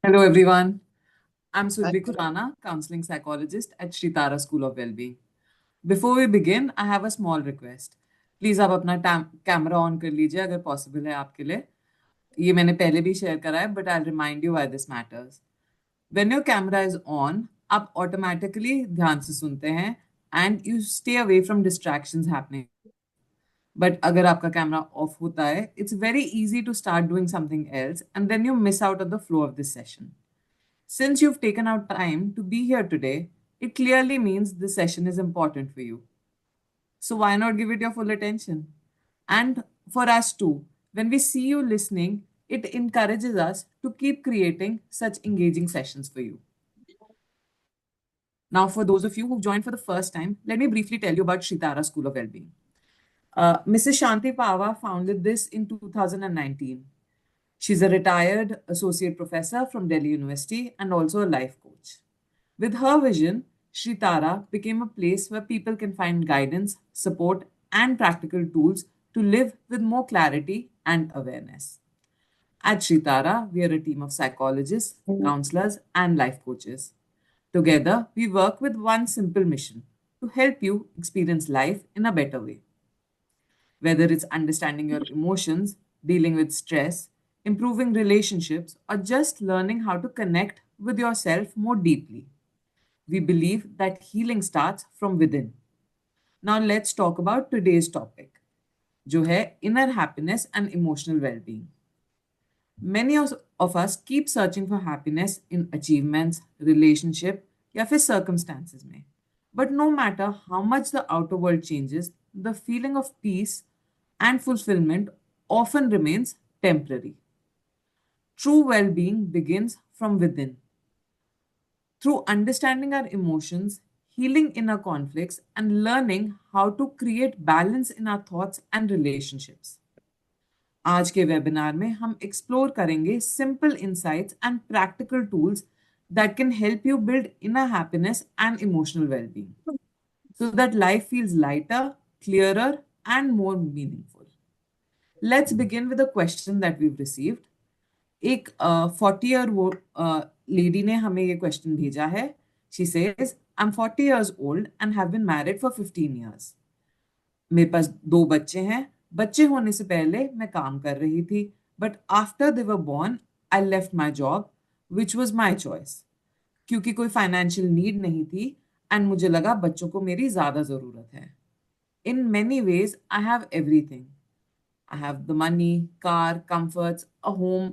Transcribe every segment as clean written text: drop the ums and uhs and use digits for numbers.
Hello, everyone. I'm Hi. Surbi Khurana, counseling psychologist at Shri Tara School of Wellbeing. Before we begin, I have a small request. Please आप अपना camera on कर लीजिए अगर possible है आपके लिए. ये मैंने पहले भी शेयर करा है, but I remind you why this matters. When your camera is on, आप ऑटोमेटिकली ध्यान से सुनते हैं and you stay away from distractions happening. But अगर आपका कैमरा ऑफ होता है, it's very easy to start doing something else and then you miss out of the flow of this session. Since you've taken out time to be here today, it clearly means this session is important for you. So why not give it your full attention? And for us too, when we see you listening, it encourages us to keep creating such engaging sessions for you. Now, for those of you who've joined for the first time, let me briefly tell you about Shritara School of Wellbeing. Mrs. Shanti Pava founded this in 2019. She's a retired associate professor from Delhi University and also a life coach. With her vision, Shri Tara became a place where people can find guidance, support, and practical tools to live with more clarity and awareness. At Shri Tara, we are a team of psychologists, counselors, and life coaches. Together, we work with one simple mission to help you experience life in a better way. Whether it's understanding your emotions, dealing with stress, improving relationships, or just learning how to connect with yourself more deeply. We believe that healing starts from within. Now let's talk about today's topic, जो है inner happiness and emotional well-being. Many of us keep searching for happiness in achievements, relationship, या फिर circumstances में. But no matter how much the outer world changes, the feeling of peace and fulfillment often remains temporary. True well-being begins from within. Through understanding our emotions, healing inner conflicts, and learning how to create balance in our thoughts and relationships. आज के webinar में हम explore करेंगे simple insights and practical tools that can help you build inner happiness and emotional well-being so that life feels lighter, clearer, and more meaningful. Let's begin with a question that we've received. एक 40 year वो lady ने हमें ये question भेजा है. She says, I am 40 years old and have been married for 15 years. मेरे पास दो बच्चे हैं. बच्चे होने से पहले मैं काम कर रही थी, but after they were born I left my job which was my choice, क्योंकि कोई फाइनेंशियल नीड नहीं थी एंड मुझे लगा बच्चों को मेरी ज्यादा जरूरत है. In many ways I have everything. I have the money, car, comforts, a home,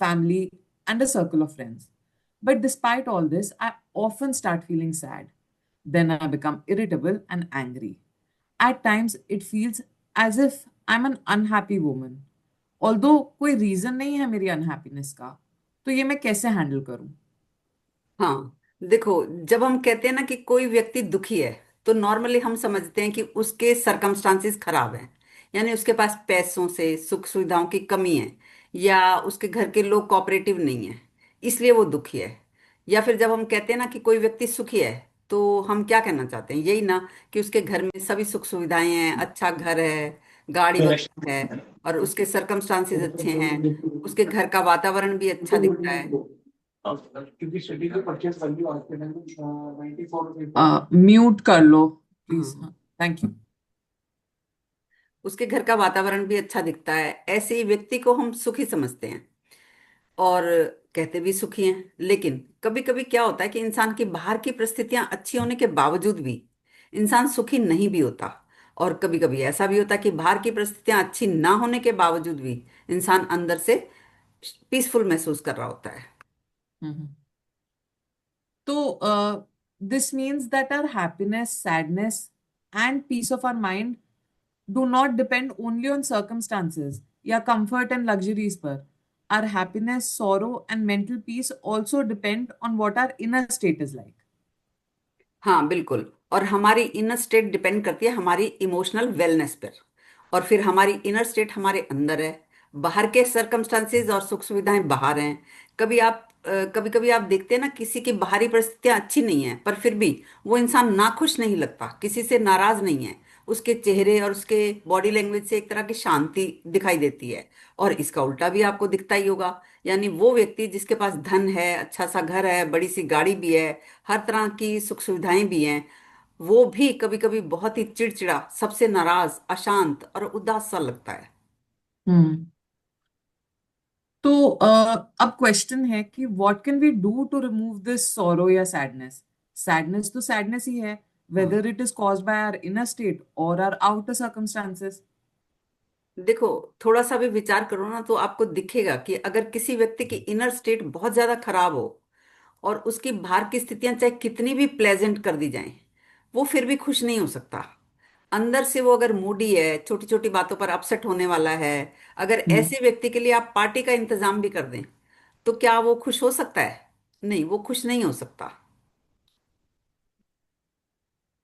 family, and a circle of friends. But despite all this, I often start feeling sad. Then I become irritable and angry. At times, it feels as if I'm an unhappy woman. Although कोई reason नहीं है मेरी unhappiness का, तो ये मैं कैसे handle करूं? हाँ, देखो, जब हम कहते हैं ना कि कोई व्यक्ति दुखी है, तो नॉर्मली हम समझते हैं कि उसके सरकमस्टांसिस खराब हैं। यानी उसके पास पैसों से सुख सुविधाओं की कमी है, या उसके घर के लोग कोऑपरेटिव नहीं है, इसलिए वो दुखी है। या फिर जब हम कहते हैं ना कि कोई व्यक्ति सुखी है, तो हम क्या कहना चाहते हैं? यही ना, कि उसके घर में सभी सुख सुविधाएं हैं, अच्छा घर है, गाड़ी वगैरह है, और उसके सरकमस्टांसिस अच्छे हैं, उसके घर का वातावरण भी अच्छा दिखता है। म्यूट कर लो प्लीज. हाँ, हाँ, थैंक यू. उसके घर का वातावरण भी अच्छा दिखता है, ऐसे ही व्यक्ति को हम सुखी समझते हैं और कहते भी सुखी हैं। लेकिन कभी कभी क्या होता है कि इंसान की बाहर की परिस्थितियां अच्छी होने के बावजूद भी इंसान सुखी नहीं भी होता। और कभी कभी ऐसा भी होता है कि बाहर की परिस्थितियां अच्छी ना होने के बावजूद भी इंसान अंदर से पीसफुल महसूस कर रहा होता है। So, this means that our happiness, sadness, and peace of our mind do not depend only on circumstances, या comfort and luxuries पर. Our happiness, sorrow, and mental peace also depend on what our inner state is like. हाँ, बिल्कुल। और हमारी inner state depend करती है हमारी emotional wellness पर। और फिर हमारी इनर स्टेट हमारे अंदर है, बाहर के सरकमस्टांसेस और सुख सुविधाएं बाहर हैं। कभी कभी आप देखते हैं ना, किसी की बाहरी परिस्थितियां अच्छी नहीं है, पर फिर भी वो इंसान ना खुश नहीं लगता, किसी से नाराज नहीं है, उसके चेहरे और उसके बॉडी लैंग्वेज से एक तरह की शांति दिखाई देती है। और इसका उल्टा भी आपको दिखता ही होगा। यानी वो व्यक्ति जिसके पास धन है, अच्छा सा घर है, बड़ी सी गाड़ी भी है, हर तरह की सुख सुविधाएं भी हैं, वो भी कभी कभी बहुत ही चिड़चिड़ा, सबसे नाराज, अशांत और उदास सा लगता है। हम्म। तो अब क्वेश्चन है कि what can we do to remove this sorrow या सैडनेस। सैडनेस तो सैडनेस ही है, हाँ, whether it is caused by our inner state और आवर आउटर सर्कमस्टांसेस। देखो, थोड़ा सा भी विचार करो ना तो आपको दिखेगा कि अगर किसी व्यक्ति की इनर स्टेट बहुत ज्यादा खराब हो और उसकी बाहर की स्थितियां चाहे कितनी भी प्लेजेंट कर दी जाएं, वो फिर भी खुश नहीं हो सकता। अंदर से वो अगर मूडी है, छोटी छोटी बातों पर अपसेट होने वाला है, अगर ऐसे व्यक्ति के लिए आप पार्टी का इंतजाम भी कर दें, तो क्या वो खुश हो सकता है? नहीं, वो खुश नहीं हो सकता।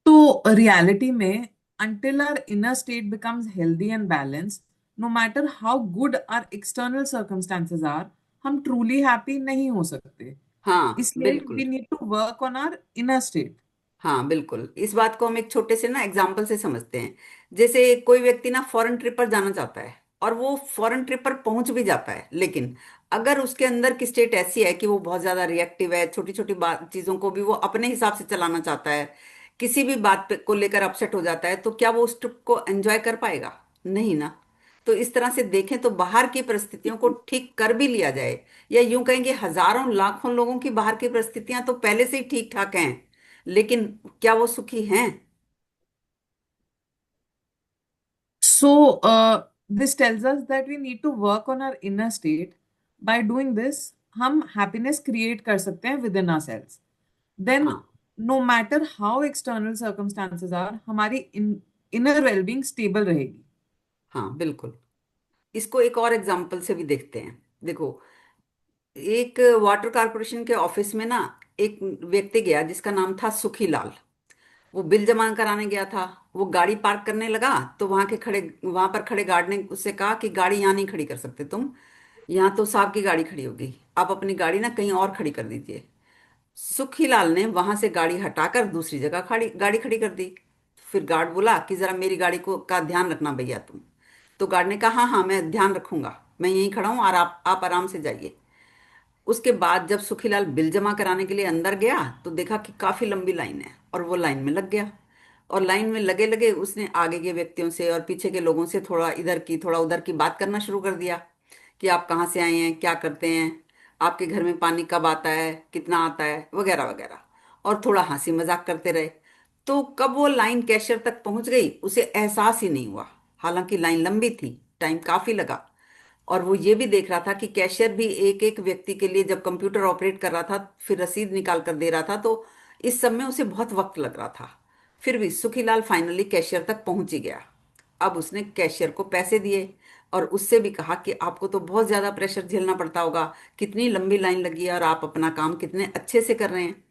तो रियलिटी में until our inner state becomes healthy and balanced, no matter how good our external circumstances are, हम truly happy नहीं हो सकते। हाँ इसलिए बिल्कुल। we need to work on our inner state। हाँ बिल्कुल, इस बात को हम एक छोटे से ना एग्जाम्पल से समझते हैं। जैसे कोई व्यक्ति ना फॉरेन ट्रिप पर जाना चाहता है और वो फॉरेन ट्रिप पर पहुंच भी जाता है, लेकिन अगर उसके अंदर की स्टेट ऐसी है कि वो बहुत ज्यादा रिएक्टिव है, छोटी छोटी बात चीजों को भी वो अपने हिसाब से चलाना चाहता है, किसी भी को लेकर अपसेट हो जाता है, तो क्या वो उस ट्रिप को एंजॉय कर पाएगा? नहीं ना। तो इस तरह से देखें तो बाहर की परिस्थितियों को ठीक कर भी लिया जाए, या यूं कहेंगे हजारों लाखों लोगों की बाहर की परिस्थितियां तो पहले से ही ठीक ठाक हैं, लेकिन क्या वो सुखी हैं? So, this tells us that we need to work on our inner state. By doing this, हम happiness create कर सकते हैं within ourselves. Then, हाँ। no matter how external circumstances are, हमारी inner well-being stable रहेगी। हाँ बिल्कुल। इसको एक और एग्जाम्पल से भी देखते हैं। देखो, एक वाटर कारपोरेशन के ऑफिस में ना एक व्यक्ति गया जिसका नाम था सुखी लाल। वो बिल जमा कराने गया था। वो गाड़ी पार्क करने लगा तो वहां पर खड़े गार्ड ने उससे कहा कि गाड़ी यहाँ नहीं खड़ी कर सकते तुम, यहाँ तो साहब की गाड़ी खड़ी होगी, आप अपनी गाड़ी ना कहीं और खड़ी कर दीजिए। सुखीलाल ने वहां से गाड़ी हटाकर दूसरी जगह गाड़ी खड़ी कर दी। फिर गार्ड बोला कि जरा मेरी गाड़ी को का ध्यान रखना भैया तुम। तो गार्ड ने कहा हाँ हाँ, मैं ध्यान रखूंगा, मैं यहीं खड़ा हूँ और आप आराम से जाइए। उसके बाद जब सुखीलाल बिल जमा कराने के लिए अंदर गया तो देखा कि काफी लंबी लाइन है, और वो लाइन में लग गया। और लाइन में लगे लगे उसने आगे के व्यक्तियों से और पीछे के लोगों से थोड़ा इधर की थोड़ा उधर की बात करना शुरू कर दिया कि आप कहाँ से आए हैं, क्या करते हैं, आपके घर में पानी कब आता है, कितना आता है, वगैरह वगैरह। और थोड़ा हंसी मजाक करते रहे। तो कब वो लाइन कैशियर तक पहुंच गई उसे एहसास ही नहीं हुआ। हालांकि लाइन लंबी थी, टाइम काफी लगा। और वो ये भी देख रहा था कि कैशियर भी एक एक व्यक्ति के लिए जब कंप्यूटर ऑपरेट कर रहा था, फिर रसीद निकाल कर दे रहा था, तो इस सब में उसे बहुत वक्त लग रहा था। फिर भी सुखीलाल फाइनली कैशियर तक पहुंच ही गया। अब उसने कैशियर को पैसे दिए और उससे भी कहा कि आपको तो बहुत ज्यादा प्रेशर झेलना पड़ता होगा, कितनी लंबी लाइन लगी है और आप अपना काम कितने अच्छे से कर रहे हैं।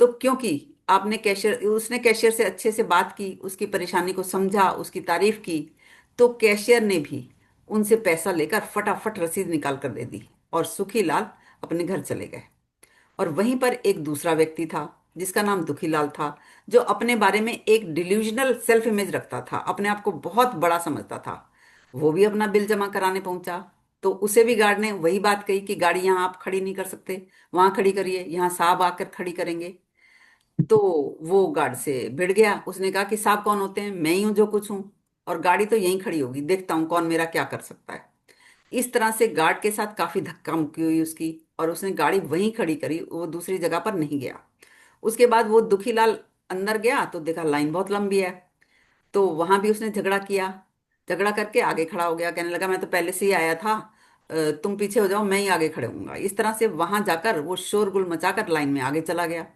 तो क्योंकि आपने कैशियर उसने कैशियर से अच्छे से बात की, उसकी परेशानी को समझा, उसकी तारीफ की, तो कैशियर ने भी उनसे पैसा लेकर फटाफट रसीद निकाल कर दे दी और सुखी लाल अपने घर चले गए। और वहीं पर एक दूसरा व्यक्ति था जिसका नाम दुखीलाल था, जो अपने बारे में एक डिल्यूजनल सेल्फ इमेज रखता था, अपने आप को बहुत बड़ा समझता था। वो भी अपना बिल जमा कराने पहुंचा। तो उसे भी गार्ड ने वही बात कही कि गाड़ी यहाँ आप खड़ी नहीं कर सकते, वहां खड़ी करिए, यहाँ साहब आकर खड़ी करेंगे। तो वो गार्ड से भिड़ गया। उसने कहा कि साहब कौन होते हैं, मैं ही हूं जो कुछ हूं, और गाड़ी तो यहीं खड़ी होगी, देखता हूँ कौन मेरा क्या कर सकता है। इस तरह से गार्ड के साथ काफी धक्का मुक्की हुई उसकी, और उसने गाड़ी वहीं खड़ी करी, वो दूसरी जगह पर नहीं गया। उसके बाद वो दुखीलाल अंदर गया तो देखा लाइन बहुत लंबी है। तो वहां भी उसने झगड़ा किया। झगड़ा करके आगे खड़ा हो गया, कहने लगा मैं तो पहले से ही आया था, तुम पीछे हो जाओ, मैं ही आगे खड़े होऊंगा। इस तरह से वहां जाकर वो शोरगुल मचाकर लाइन में आगे चला गया।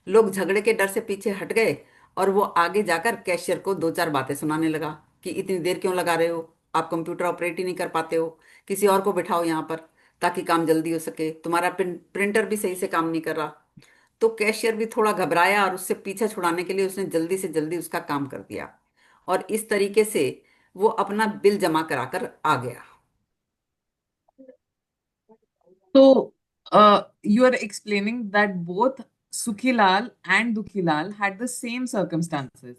लोग झगड़े के डर से पीछे हट गए, और वो आगे जाकर कैशियर को दो चार बातें सुनाने लगा कि इतनी देर क्यों लगा रहे हो, आप कंप्यूटर ऑपरेट ही नहीं कर पाते हो, किसी और को बिठाओ यहाँ पर ताकि काम जल्दी हो सके, तुम्हारा प्रिंटर भी सही से काम नहीं कर रहा। तो कैशियर भी थोड़ा घबराया और उससे पीछा छुड़ाने के लिए उसने जल्दी से जल्दी उसका काम कर दिया। और इस तरीके से वो अपना बिल जमा कराकर आ गया। So, you are explaining that both Sukhilal and Dukhilal had the same circumstances.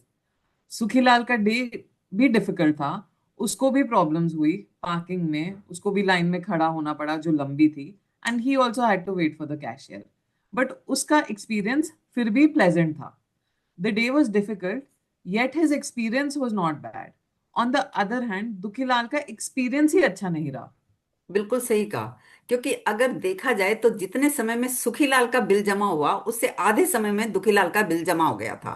Sukhilal का डे भी डिफिकल्ट था। उसको भी प्रॉब्लम्स हुई पार्किंग में, उसको भी लाइन में खड़ा होना पड़ा जो लंबी थी, and he also had to wait for the cashier. But उसका एक्सपीरियंस फिर भी प्लेजेंट था। The day was difficult, yet his experience was not bad. On the other hand Dukhilal का एक्सपीरियंस ही अच्छा नहीं रहा। बिल्कुल सही कहा। क्योंकि अगर देखा जाए तो जितने समय में सुखीलाल का बिल जमा हुआ उससे आधे समय में दुखीलाल का बिल जमा हो गया था।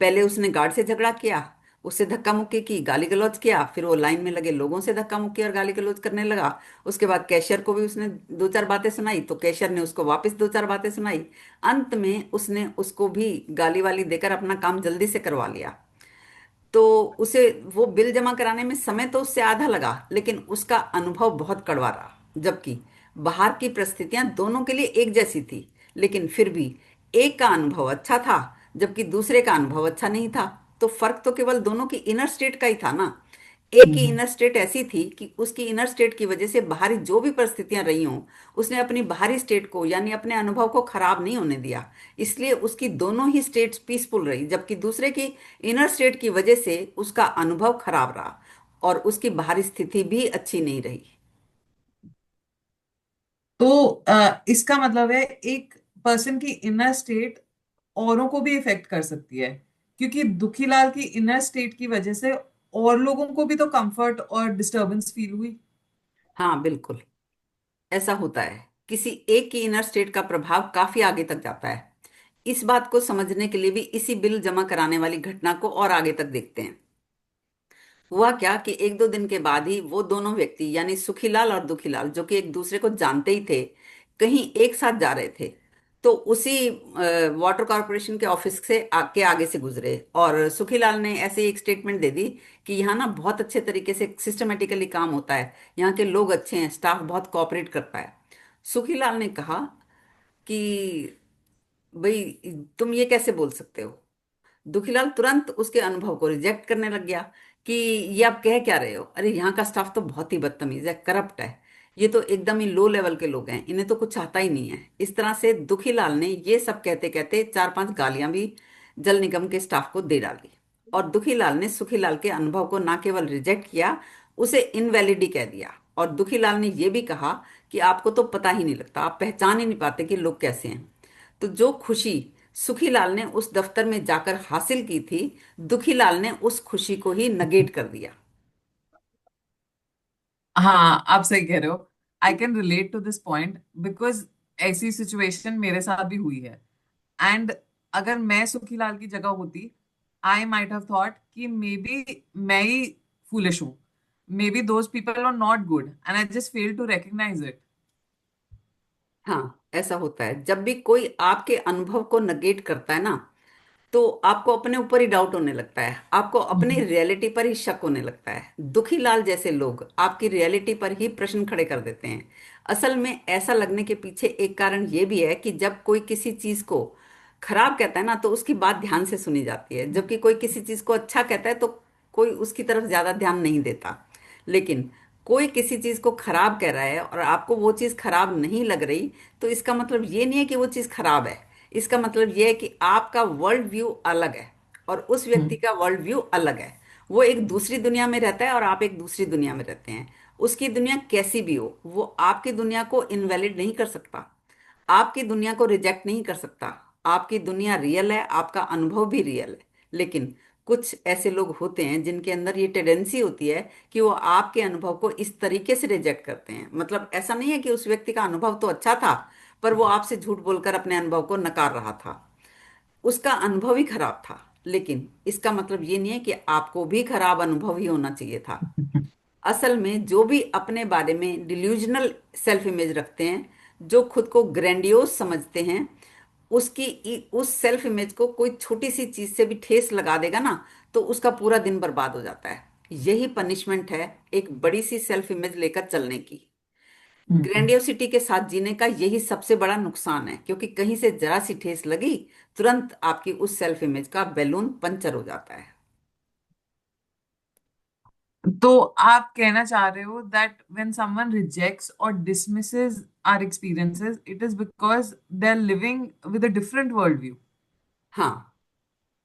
पहले उसने गार्ड से झगड़ा किया, उससे धक्का मुक्की की, गाली गलौज किया, फिर वो लाइन में लगे लोगों से धक्का मुक्की और गाली गलौज करने लगा। उसके बाद कैशियर को भी उसने दो चार बातें सुनाई तो कैशियर ने उसको वापस दो चार बातें सुनाई। अंत में उसने उसको भी गाली वाली देकर अपना काम जल्दी से करवा लिया। तो उसे वो बिल जमा कराने में समय तो उससे आधा लगा, लेकिन उसका अनुभव बहुत कड़वा रहा। जबकि बाहर की परिस्थितियां दोनों के लिए एक जैसी थी, लेकिन फिर भी एक का अनुभव अच्छा था जबकि दूसरे का अनुभव अच्छा नहीं था। तो फर्क तो केवल दोनों की इनर स्टेट का ही था ना। एक की हम्म। इनर स्टेट ऐसी थी कि उसकी इनर स्टेट की वजह से बाहरी जो भी परिस्थितियां रही हों, उसने अपनी बाहरी स्टेट को यानी अपने अनुभव को खराब नहीं होने दिया। इसलिए उसकी दोनों ही स्टेट्स पीसफुल रही। जबकि दूसरे की इनर स्टेट की वजह से उसका अनुभव खराब रहा और उसकी बाहरी स्थिति भी अच्छी नहीं रही। तो इसका मतलब है एक पर्सन की इनर स्टेट औरों को भी इफेक्ट कर सकती है, क्योंकि दुखीलाल की इनर स्टेट की वजह से और लोगों को भी तो कंफर्ट और डिस्टरबेंस फील हुई। हाँ बिल्कुल, ऐसा होता है। किसी एक की इनर स्टेट का प्रभाव काफी आगे तक जाता है। इस बात को समझने के लिए भी इसी बिल जमा कराने वाली घटना को और आगे तक देखते हैं। हुआ क्या कि एक दो दिन के बाद ही वो दोनों व्यक्ति यानी सुखीलाल और दुखीलाल, जो कि एक दूसरे को जानते ही थे, कहीं एक साथ जा रहे थे। तो उसी वाटर कॉरपोरेशन के ऑफिस से के आगे से गुजरे और सुखीलाल ने ऐसे ही एक स्टेटमेंट दे दी कि यहाँ ना बहुत अच्छे तरीके से सिस्टमेटिकली काम होता है, यहाँ के लोग अच्छे हैं, स्टाफ बहुत कोऑपरेट करता है। सुखीलाल ने कहा कि भाई तुम ये कैसे बोल सकते हो। दुखीलाल तुरंत उसके अनुभव को रिजेक्ट करने लग गया कि ये आप कह क्या रहे हो, अरे यहाँ का स्टाफ तो बहुत ही बदतमीज है, करप्ट है, ये तो एकदम ही लो लेवल के लोग हैं, इन्हें तो कुछ आता ही नहीं है। इस तरह से दुखीलाल ने ये सब कहते कहते चार पांच गालियां भी जल निगम के स्टाफ को दे डाली। और दुखीलाल ने सुखीलाल के अनुभव को ना केवल रिजेक्ट किया, उसे इनवैलिड ही कह दिया। और दुखीलाल ने यह भी कहा कि आपको तो पता ही नहीं लगता, आप पहचान ही नहीं पाते कि लोग कैसे हैं। तो जो खुशी सुखीलाल ने उस दफ्तर में जाकर हासिल की थी, दुखीलाल ने उस खुशी को ही नगेट कर दिया। हाँ, आप सही कह रहे हो। I can relate to this point because ऐसी सिचुएशन मेरे साथ भी हुई है। एंड अगर मैं सुखीलाल की जगह होती, आई माइट हैव थॉट कि मे बी मैं ही फूलिश हूँ, maybe those people are not good and I just fail to recognise it. हाँ ऐसा होता है, जब भी कोई आपके अनुभव को नगेट करता है ना, तो आपको अपने ऊपर ही डाउट होने लगता है, आपको अपनी रियलिटी पर ही शक होने लगता है। दुखीलाल जैसे लोग आपकी रियलिटी पर ही प्रश्न खड़े कर देते हैं। असल में ऐसा लगने के पीछे एक कारण ये भी है कि जब कोई किसी चीज को खराब कहता है ना तो उसकी बात ध्यान से सुनी जाती है, जबकि कोई किसी चीज को अच्छा कहता है तो कोई उसकी तरफ ज्यादा ध्यान नहीं देता। लेकिन कोई किसी चीज को खराब कह रहा है और आपको वो चीज खराब नहीं लग रही, तो इसका मतलब ये नहीं है कि वो चीज खराब है। इसका मतलब यह है कि आपका वर्ल्ड व्यू अलग है और उस व्यक्ति का वर्ल्ड व्यू अलग है। वो एक दूसरी दुनिया में रहता है और आप एक दूसरी दुनिया में रहते हैं। उसकी दुनिया कैसी भी हो, वो आपकी दुनिया को इनवैलिड नहीं कर सकता, आपकी दुनिया को रिजेक्ट नहीं कर सकता। आपकी दुनिया रियल है, आपका अनुभव भी रियल है। लेकिन कुछ ऐसे लोग होते हैं जिनके अंदर ये टेंडेंसी होती है कि वो आपके अनुभव को इस तरीके से रिजेक्ट करते हैं। मतलब ऐसा नहीं है कि उस व्यक्ति का अनुभव तो अच्छा था, पर वो आपसे झूठ बोलकर अपने अनुभव को नकार रहा था, उसका अनुभव ही खराब था। लेकिन इसका मतलब ये नहीं है कि आपको भी खराब अनुभव ही होना चाहिए था। असल में जो भी अपने बारे में डिल्यूजनल सेल्फ इमेज रखते हैं, जो खुद को ग्रैंडियोस समझते हैं, उस सेल्फ इमेज को कोई छोटी सी चीज से भी ठेस लगा देगा ना, तो उसका पूरा दिन बर्बाद हो जाता है। यही पनिशमेंट है एक बड़ी सी सेल्फ इमेज लेकर चलने की। ग्रैंडियोसिटी के साथ जीने का यही सबसे बड़ा नुकसान है, क्योंकि कहीं से जरा सी ठेस लगी, तुरंत आपकी उस सेल्फ इमेज का बैलून पंचर हो जाता है। तो आप कहना चाह रहे हो दैट व्हेन समवन रिजेक्ट्स और dismisses our experiences, it is because they are living with a different world view. हाँ,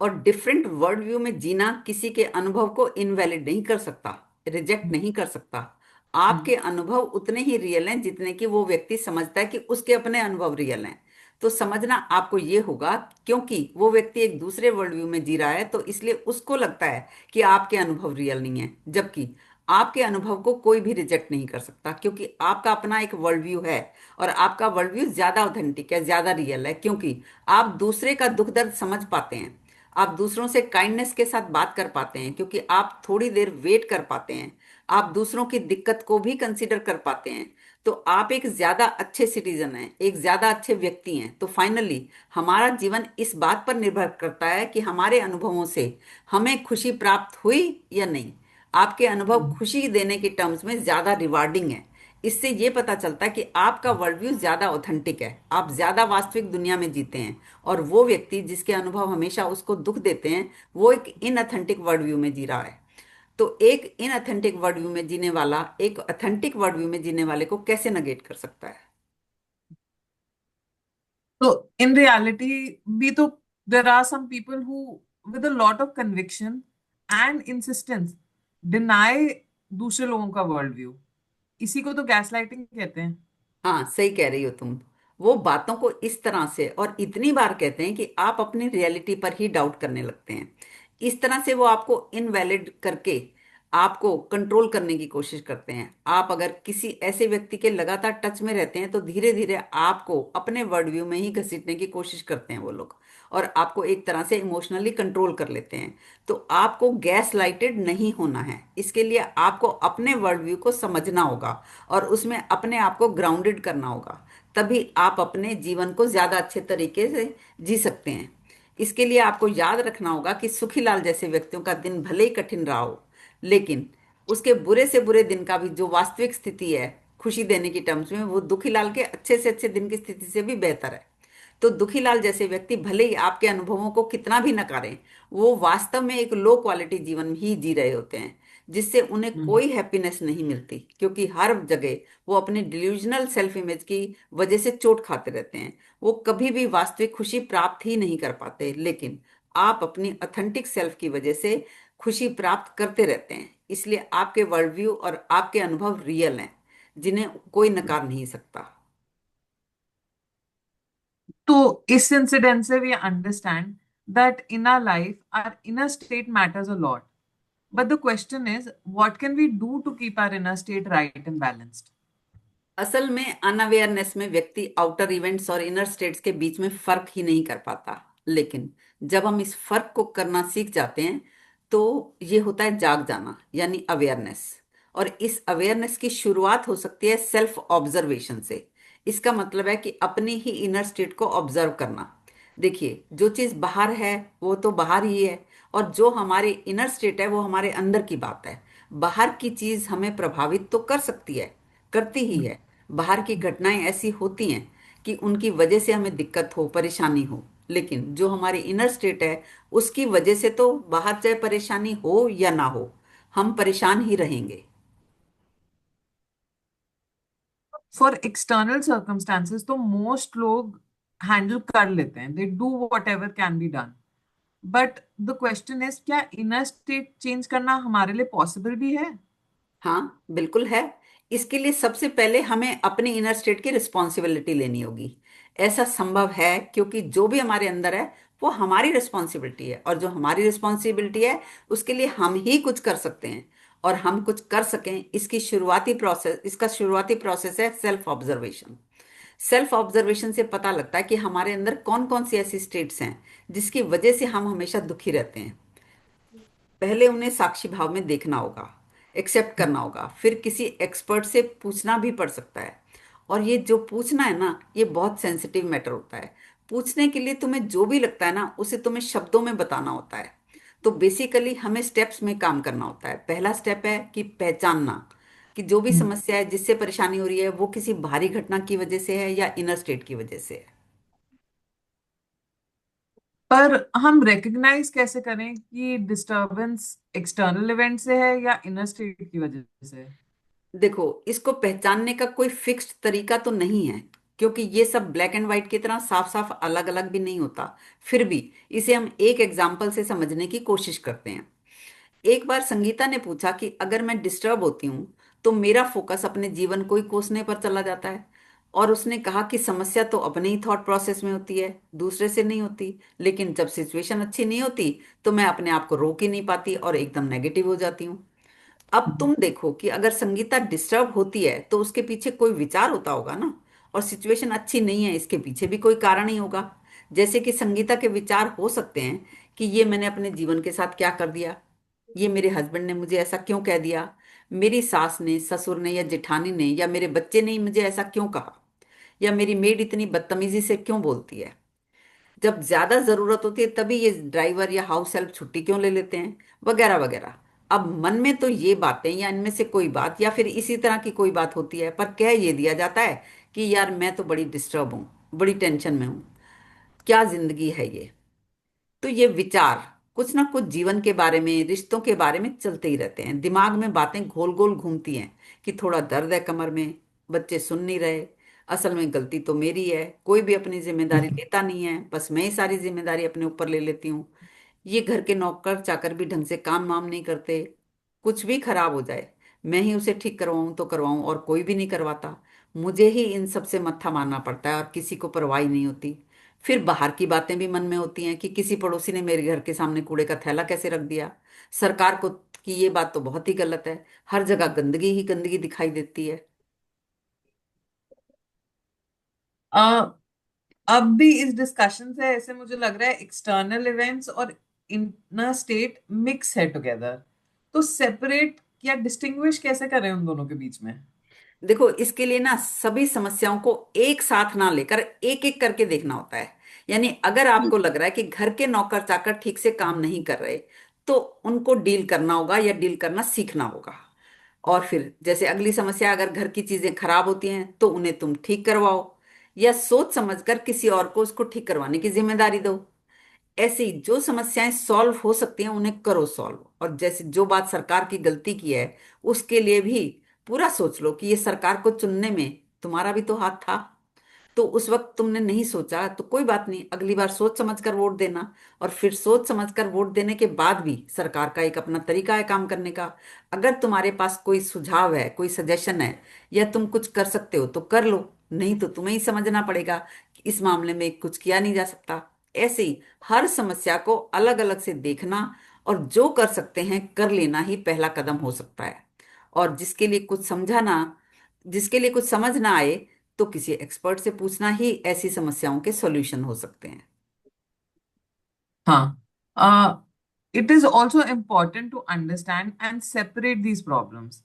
और डिफरेंट वर्ल्ड व्यू में जीना किसी के अनुभव को इनवैलिड नहीं कर सकता, रिजेक्ट नहीं कर सकता। आपके अनुभव उतने ही रियल हैं जितने कि वो व्यक्ति समझता है कि उसके अपने अनुभव रियल हैं। तो समझना आपको ये होगा, क्योंकि वो व्यक्ति एक दूसरे वर्ल्ड व्यू में जी रहा है तो इसलिए उसको लगता है कि आपके अनुभव रियल नहीं है, जबकि आपके अनुभव को कोई भी रिजेक्ट नहीं कर सकता, क्योंकि आपका अपना एक वर्ल्ड व्यू है। और आपका वर्ल्ड व्यू ज्यादा ऑथेंटिक है, ज्यादा रियल है, क्योंकि आप दूसरे का दुख दर्द समझ पाते हैं। आप दूसरों से काइंडनेस के साथ बात कर पाते हैं, क्योंकि आप थोड़ी देर वेट कर पाते हैं। आप दूसरों की दिक्कत को भी कंसीडर कर पाते हैं। तो आप एक ज्यादा अच्छे सिटीजन हैं, एक ज्यादा अच्छे व्यक्ति हैं। तो फाइनली हमारा जीवन इस बात पर निर्भर करता है कि हमारे अनुभवों से हमें खुशी प्राप्त हुई या नहीं। आपके अनुभव खुशी देने के टर्म्स में ज्यादा रिवार्डिंग है। इससे ये पता चलता है कि आपका वर्ल्ड व्यू ज्यादा ऑथेंटिक है, आप ज्यादा वास्तविक दुनिया में जीते हैं। और वो व्यक्ति जिसके अनुभव हमेशा उसको दुख देते हैं, वो एक इनऑथेंटिक वर्ल्ड व्यू में जी रहा है। तो एक इनऑथेंटिक वर्ल्ड व्यू में जीने वाला एक ऑथेंटिक वर्ल्ड व्यू में जीने वाले को कैसे नगेट कर सकता है? So in reality, there are some people who, with a lot of conviction and insistence, deny दूसरे लोगों का वर्ल्ड व्यू. इसी को तो गैसलाइटिंग कहते हैं. हाँ, सही कह रही हो तुम। वो बातों को इस तरह से और इतनी बार कहते हैं कि आप अपनी रियलिटी पर ही डाउट करने लगते हैं। इस तरह से वो आपको इनवैलिड करके आपको कंट्रोल करने की कोशिश करते हैं। आप अगर किसी ऐसे व्यक्ति के लगातार टच में रहते हैं तो धीरे धीरे आपको अपने वर्ल्ड व्यू में ही घसीटने की कोशिश करते हैं वो लोग, और आपको एक तरह से इमोशनली कंट्रोल कर लेते हैं। तो आपको गैस लाइटेड नहीं होना है। इसके लिए आपको अपने वर्ल्ड व्यू को समझना होगा और उसमें अपने आप को ग्राउंडेड करना होगा। तभी आप अपने जीवन को ज्यादा अच्छे तरीके से जी सकते हैं। इसके लिए आपको याद रखना होगा कि सुखीलाल जैसे व्यक्तियों का दिन भले ही कठिन रहा हो, लेकिन उसके बुरे से बुरे दिन का भी जो वास्तविक स्थिति है खुशी देने की टर्म्स में, वो दुखीलाल के अच्छे से अच्छे दिन की स्थिति से भी बेहतर है। तो दुखीलाल जैसे व्यक्ति भले ही आपके अनुभवों को कितना भी नकारें, वो वास्तव में एक लो क्वालिटी जीवन ही जी रहे होते हैं, जिससे उन्हें कोई हैप्पीनेस नहीं मिलती, क्योंकि हर जगह वो अपने डिल्यूजनल सेल्फ इमेज की वजह से चोट खाते रहते हैं। वो कभी भी वास्तविक खुशी प्राप्त ही नहीं कर पाते। लेकिन आप अपनी ऑथेंटिक सेल्फ की वजह से खुशी प्राप्त करते रहते हैं। इसलिए आपके वर्ल्ड व्यू और आपके अनुभव रियल हैं, जिन्हें कोई नकार नहीं सकता। तो इस इंसिडेंट से we understand that in our life, our inner state matters a lot. But the question is, what can we do to keep our inner state right and balanced? असल में अनअवेयरनेस में व्यक्ति आउटर इवेंट्स और inner states के बीच में फर्क ही नहीं कर पाता। लेकिन जब हम इस फर्क को करना सीख जाते हैं तो ये होता है जाग जाना, यानी अवेयरनेस। और इस अवेयरनेस की शुरुआत हो सकती है सेल्फ ऑब्जर्वेशन से। इसका मतलब है कि अपनी ही इनर स्टेट को ऑब्जर्व करना। देखिए, जो चीज़ बाहर है वो तो बाहर ही है, और जो हमारी इनर स्टेट है वो हमारे अंदर की बात है। बाहर की चीज़ हमें प्रभावित तो कर सकती है, करती ही है। बाहर की घटनाएं ऐसी होती हैं कि उनकी वजह से हमें दिक्कत हो, परेशानी हो। लेकिन जो हमारी इनर स्टेट है उसकी वजह से तो बाहर चाहे परेशानी हो या ना हो, हम परेशान ही रहेंगे। For external circumstances, तो most लोग handle कर लेते हैं. They do whatever can be done. But the question is, क्या inner state change करना हमारे लिए possible भी है? हाँ, बिल्कुल है। इसके लिए सबसे पहले हमें अपनी इनर स्टेट की रिस्पॉन्सिबिलिटी लेनी होगी। ऐसा संभव है क्योंकि जो भी हमारे अंदर है वो हमारी रिस्पॉन्सिबिलिटी है, और जो हमारी रिस्पॉन्सिबिलिटी है उसके लिए हम ही कुछ कर सकते हैं। और हम कुछ कर सकें, इसका शुरुआती प्रोसेस है सेल्फ ऑब्जर्वेशन। सेल्फ ऑब्जर्वेशन से पता लगता है कि हमारे अंदर कौन कौन सी ऐसी स्टेट्स हैं जिसकी वजह से हम हमेशा दुखी रहते हैं। पहले उन्हें साक्षी भाव में देखना होगा, एक्सेप्ट करना होगा, फिर किसी एक्सपर्ट से पूछना भी पड़ सकता है। और ये जो पूछना है ना, ये बहुत सेंसिटिव मैटर होता है। पूछने के लिए तुम्हें जो भी लगता है ना, उसे तुम्हें शब्दों में बताना होता है। तो बेसिकली हमें स्टेप्स में काम करना होता है। पहला स्टेप है कि पहचानना कि जो भी समस्या है, जिससे परेशानी हो रही है, वो किसी बाहरी घटना की वजह से है या इनर स्टेट की वजह से है। पर हम recognize कैसे करें कि disturbance external event से है या inner state की वजह से है? देखो, इसको पहचानने का कोई फिक्स्ड तरीका तो नहीं है। क्योंकि ये सब ब्लैक एंड व्हाइट की तरह साफ साफ अलग अलग भी नहीं होता। फिर भी इसे हम एक एग्जाम्पल से समझने की कोशिश करते हैं। एक बार संगीता ने पूछा कि अगर मैं डिस्टर्ब होती हूँ तो मेरा फोकस अपने जीवन को ही कोसने पर चला जाता है। और उसने कहा कि समस्या तो अपने ही थॉट प्रोसेस में होती है, दूसरे से नहीं होती। लेकिन जब सिचुएशन अच्छी नहीं होती तो मैं अपने आप को रोक ही नहीं पाती और एकदम नेगेटिव हो जाती हूँ। अब तुम देखो कि अगर संगीता डिस्टर्ब होती है तो उसके पीछे कोई विचार होता होगा ना। और सिचुएशन अच्छी नहीं है, इसके पीछे भी कोई कारण ही होगा। जैसे कि संगीता के विचार हो सकते हैं कि ये मैंने अपने जीवन के साथ क्या कर दिया, ये मेरे हस्बैंड ने मुझे ऐसा क्यों कह दिया, मेरी सास ने, ससुर ने या जेठानी ने या मेरे बच्चे ने ही मुझे ऐसा क्यों कहा, या मेरी मेड इतनी बदतमीजी से क्यों बोलती है। जब ज्यादा जरूरत होती है तभी ये ड्राइवर या हाउस हेल्प छुट्टी क्यों ले लेते हैं, वगैरह वगैरह। अब मन में तो ये बातें या इनमें से कोई बात या फिर इसी तरह की कोई बात होती है, पर कह ये दिया जाता है कि यार मैं तो बड़ी डिस्टर्ब हूँ, बड़ी टेंशन में हूँ, क्या जिंदगी है ये। तो ये विचार कुछ ना कुछ जीवन के बारे में, रिश्तों के बारे में चलते ही रहते हैं। दिमाग में बातें गोल गोल घूमती हैं कि थोड़ा दर्द है कमर में, बच्चे सुन नहीं रहे, असल में गलती तो मेरी है, कोई भी अपनी जिम्मेदारी लेता नहीं है, बस मैं ही सारी जिम्मेदारी अपने ऊपर ले लेती हूँ। ये घर के नौकर चाकर भी ढंग से काम वाम नहीं करते, कुछ भी खराब हो जाए मैं ही उसे ठीक करवाऊं तो करवाऊं और कोई भी नहीं करवाता। मुझे ही इन सब से मत्था मारना पड़ता है और किसी को परवाह ही नहीं होती। फिर बाहर की बातें भी मन में होती हैं कि किसी पड़ोसी ने मेरे घर के सामने कूड़े का थैला कैसे रख दिया, सरकार को कि ये बात तो बहुत ही गलत है, हर जगह गंदगी ही गंदगी दिखाई देती है। अब भी इस डिस्कशन से ऐसे मुझे लग रहा है एक्सटर्नल इवेंट्स और इनर स्टेट मिक्स है टुगेदर। तो सेपरेट या डिस्टिंग्विश कैसे करें उन दोनों के बीच में? देखो, इसके लिए ना सभी समस्याओं को एक साथ ना लेकर एक एक करके देखना होता है। यानी अगर आपको लग रहा है कि घर के नौकर चाकर ठीक से काम नहीं कर रहे, तो उनको डील करना होगा या डील करना सीखना होगा। और फिर जैसे अगली समस्या, अगर घर की चीजें खराब होती हैं तो उन्हें तुम ठीक करवाओ, या सोच समझकर किसी और को उसको ठीक करवाने की जिम्मेदारी दो। ऐसे ही जो समस्याएं सॉल्व हो सकती हैं उन्हें करो सॉल्व। और जैसे जो बात सरकार की गलती की है, उसके लिए भी पूरा सोच लो कि ये सरकार को चुनने में तुम्हारा भी तो हाथ था। तो उस वक्त तुमने नहीं सोचा तो कोई बात नहीं, अगली बार सोच समझकर वोट देना। और फिर सोच समझकर वोट देने के बाद भी सरकार का एक अपना तरीका है काम करने का। अगर तुम्हारे पास कोई सुझाव है, कोई सजेशन है, या तुम कुछ कर सकते हो तो कर लो, नहीं तो तुम्हें ही समझना पड़ेगा कि इस मामले में कुछ किया नहीं जा सकता। ऐसे ही हर समस्या को अलग अलग से देखना और जो कर सकते हैं कर लेना ही पहला कदम हो सकता है। और जिसके लिए कुछ समझ ना आए तो किसी एक्सपर्ट से पूछना ही ऐसी समस्याओं के सॉल्यूशन हो सकते हैं। हाँ, it is also important to understand and separate these problems.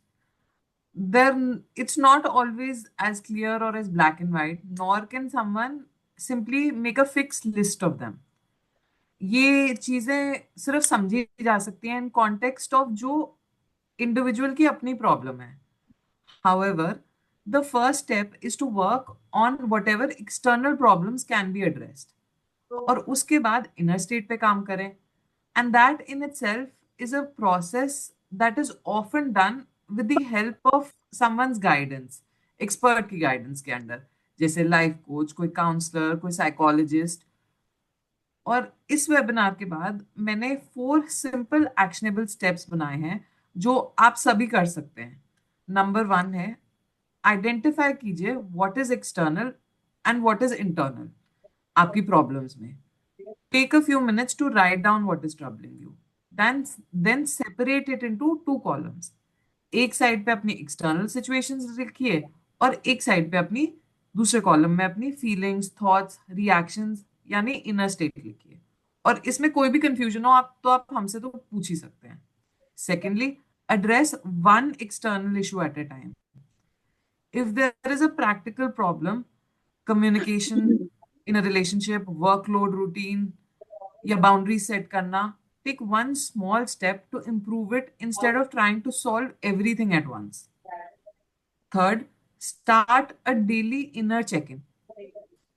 Then it's not always as clear or as black and white, nor can someone simply make a fixed list of them. ये चीजें सिर्फ समझी जा सकती हैं in context of जो individual की अपनी प्रॉब्लम है। However, the first step is to work on whatever external problems can be addressed. और उसके बाद इनर स्टेट पे काम करें। And that in itself is a process that is often done with the help of someone's guidance, expert की guidance के under, जैसे life coach, कोई काउंसलर, कोई साइकोलॉजिस्ट। और इस वेबिनार के बाद मैंने 4 सिंपल एक्शनेबल स्टेप्स बनाए हैं जो आप सभी कर सकते हैं। नंबर 1 है, आइडेंटिफाई कीजिए what is external and what is internal आपकी प्रॉब्लम्स में। Take a few minutes to write down what is troubling you. Then separate it into 2 columns. एक साइड पे अपनी एक्सटर्नल सिचुएशंस लिखिए और एक साइड पे अपनी दूसरे कॉलम में अपनी फीलिंग्स, थॉट्स, रिएक्शंस यानी इनर स्टेट लिखिए। और इसमें कोई भी कंफ्यूजन हो आप हमसे तो पूछ ही सकते हैं। Secondly, address one external issue at a time. If there is a practical problem, communication in a relationship, workload routine, या बाउंड्री सेट करना, take one small step to improve it instead of trying to solve everything at once. Third, start a daily inner check in.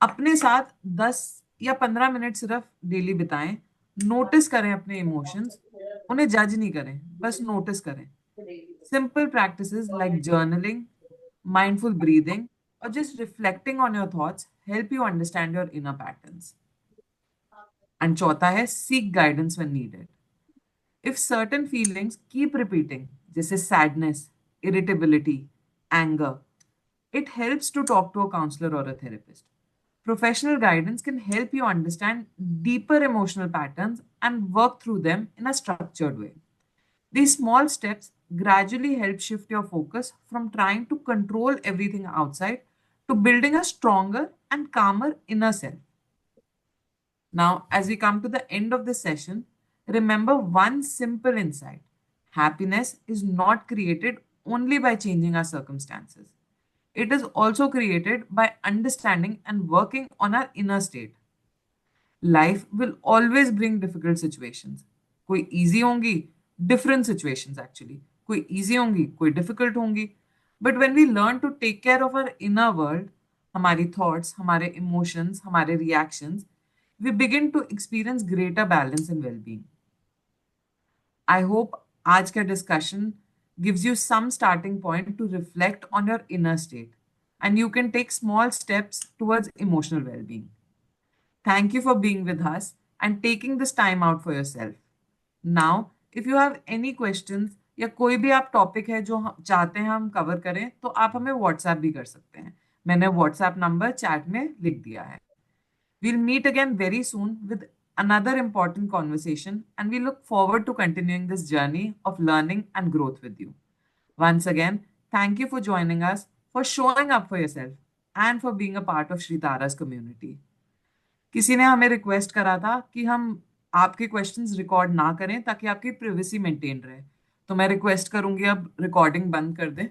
अपने साथ 10 या 15 minute सिर्फ daily बिताएं। Notice करें अपने emotions, उन्हें जज नहीं करें, बस नोटिस करें। Simple practices like journaling, mindful breathing or just reflecting on your thoughts help you understand your inner patterns. And चौथा है seek guidance when needed. If certain feelings keep repeating, जैसे sadness, irritability, anger, it helps to talk to a counselor or a therapist. Professional guidance can help you understand deeper emotional patterns and work through them in a structured way. These small steps gradually help shift your focus from trying to control everything outside to building a stronger and calmer inner self. Now, as we come to the end of this session, remember one simple insight: happiness is not created only by changing our circumstances, it is also created by understanding and working on our inner state. Life will always bring difficult situations. कोई easy होंगी, different situations actually. कोई easy होंगी, कोई difficult होंगी. But when we learn to take care of our inner world, हमारी thoughts, हमारे emotions, हमारे reactions, we begin to experience greater balance and well-being. I hope आज का discussion gives you some starting point to reflect on your inner state, and you can take small steps towards emotional well-being. Thank you for being with us and taking this time out for yourself. Now, if you have any questions या कोई भी आप topic है जो चाहते हैं हम cover करें तो आप हमें व्हाट्सएप भी कर सकते हैं. मैंने व्हाट्सएप नंबर चैट में लिख दिया है. We'll meet again very soon with another important conversation, and we look forward to continuing this journey of learning and growth with you. Once again, thank you for joining us, for showing up for yourself, and for being a part of Shri Tara's community. किसी ने हमें request करा था कि हम आपके questions record ना करें ताकि आपकी प्राइवेसी मेंटेन रहे, तो मैं रिक्वेस्ट करूंगी अब रिकॉर्डिंग बंद कर दें.